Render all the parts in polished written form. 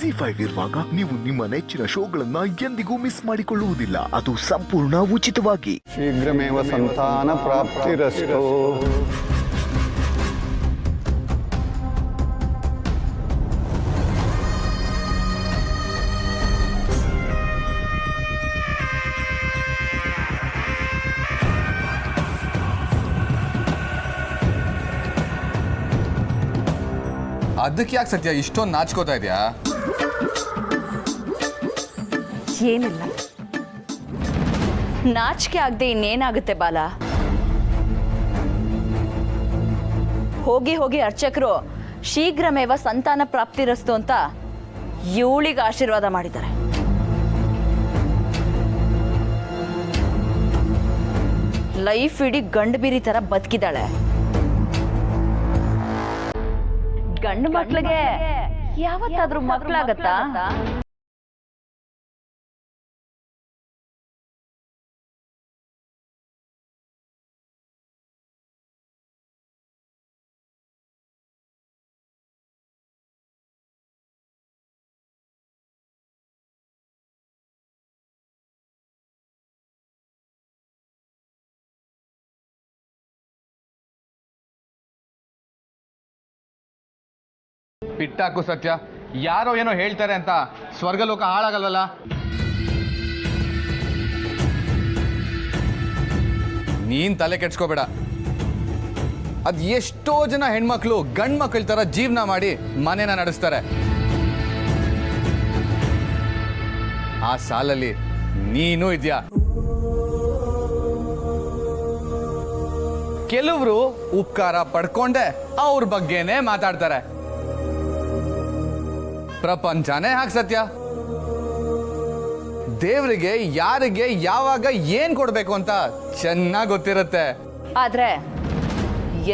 Z5 ಇರುವಾಗ ನೀವು ನಿಮ್ಮ ನೆಚ್ಚಿನ ಶೋಗಳನ್ನ ಎಂದಿಗೂ ಮಿಸ್ ಮಾಡಿಕೊಳ್ಳುವುದಿಲ್ಲ. ಅದು ಸಂಪೂರ್ಣ ಉಚಿತವಾಗಿ. ಶೀಘ್ರಮೇವ ಸಂತಾನ ಪ್ರಾಪ್ತಿರಸ್ತು. ಅದಕ್ಕೆ ಯಾಕೆ ಸತ್ಯ ಇಷ್ಟೊಂದು ನಾಚ್ಕೋತಾ ಇದೆಯಾ? ಏನಿಲ್ಲ, ನಾಚಿಕೆ ಆಗದೆ ಇನ್ನೇನಾಗುತ್ತೆ ಬಾಲ. ಹೋಗಿ ಹೋಗಿ ಅರ್ಚಕರು ಶೀಘ್ರಮೇವ ಸಂತಾನ ಪ್ರಾಪ್ತಿರಸ್ತು ಅಂತ ಇವಳಿಗೆ ಆಶೀರ್ವಾದ ಮಾಡಿದ್ದಾರೆ. ಲೈಫ್ ಇಡೀ ಗಂಡು ಬೀರಿ ತರ ಬದುಕಿದ್ದಾಳೆ. ಗಂಡು ಮಕ್ಳಿಗೆ ಯಾವತ್ತಾದ್ರೂ ಮಕ್ಕಳಾಗತ್ತಾ? ಪಿಟ್ಟಾಕು ಸತ್ಯ, ಯಾರೋ ಏನೋ ಹೇಳ್ತಾರೆ ಅಂತ ಸ್ವರ್ಗಲೋಕ ಹಾಳಾಗಲ್ವಲ್ಲ. ನೀನ್ ತಲೆ ಕೆಡ್ಸ್ಕೋಬೇಡ. ಅದ್ ಎಷ್ಟೋ ಜನ ಹೆಣ್ಮಕ್ಳು ಗಂಡ್ ಮಕ್ಳ ತರ ಜೀವನ ಮಾಡಿ ಮನೇನ ನಡೆಸ್ತಾರೆ. ಆ ಸಾಲಲ್ಲಿ ನೀನು ಇದ್ಯಾ. ಕೆಲವರು ಉಪಕಾರ ಪಡ್ಕೊಂಡೆ ಅವ್ರ ಬಗ್ಗೆನೇ ಮಾತಾಡ್ತಾರೆ. ಪ್ರಪಂಚನೇ ಹಾಗೆ ಸತ್ಯ. ದೇವರಿಗೆ ಯಾರಿಗೆ ಯಾವಾಗ ಏನ್ ಕೊಡ್ಬೇಕು ಅಂತ ಚೆನ್ನಾಗಿ ಗೊತ್ತಿರುತ್ತೆ. ಆದ್ರೆ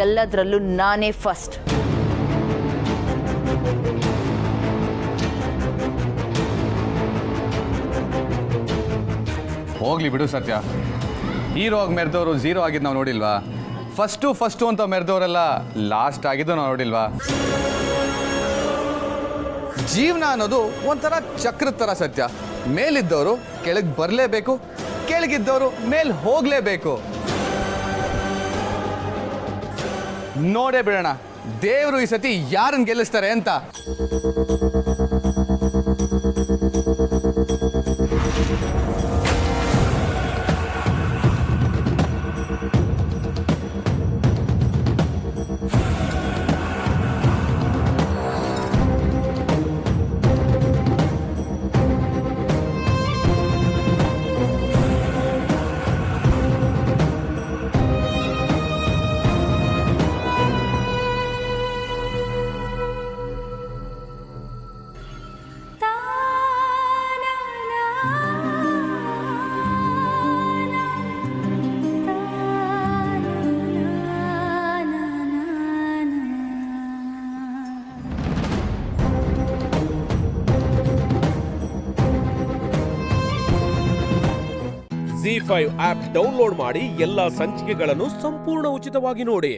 ಎಲ್ಲದರಲ್ಲೂ ನಾನೇ ಫಸ್ಟ್. ಹೋಗ್ಲಿ ಬಿಡು ಸತ್ಯ. ಹೀರೋ ಆಗಿ ಮೆರೆದವರು ಝೀರೋ ಆಗಿದ್ದು ನಾವು ನೋಡಿಲ್ವಾ? ಫಸ್ಟು ಅಂತ ಮೆರೆದವರೆಲ್ಲ ಲಾಸ್ಟ್ ಆಗಿದ್ದು ನಾವು ನೋಡಿಲ್ವಾ? ಜೀವನ ಅನ್ನೋದು ಒಂಥರ ಚಕ್ರದ ಥರ ಸತ್ಯ. ಮೇಲಿದ್ದವರು ಕೆಳಗೆ ಬರಲೇಬೇಕು, ಕೆಳಗಿದ್ದವರು ಮೇಲ್ ಹೋಗಲೇಬೇಕು. ನೋಡೇ ಬಿಡೋಣ ದೇವರು ಈ ಸತಿ ಯಾರನ್ನು ಗೆಲ್ಲಿಸ್ತಾರೆ ಅಂತ. Z5 ಆಪ್ ಡೌನ್ಲೋಡ್ ಮಾಡಿ ಎಲ್ಲಾ ಸಂಚಿಕೆಗಳನ್ನು ಸಂಪೂರ್ಣ ಉಚಿತವಾಗಿ ನೋಡಿ.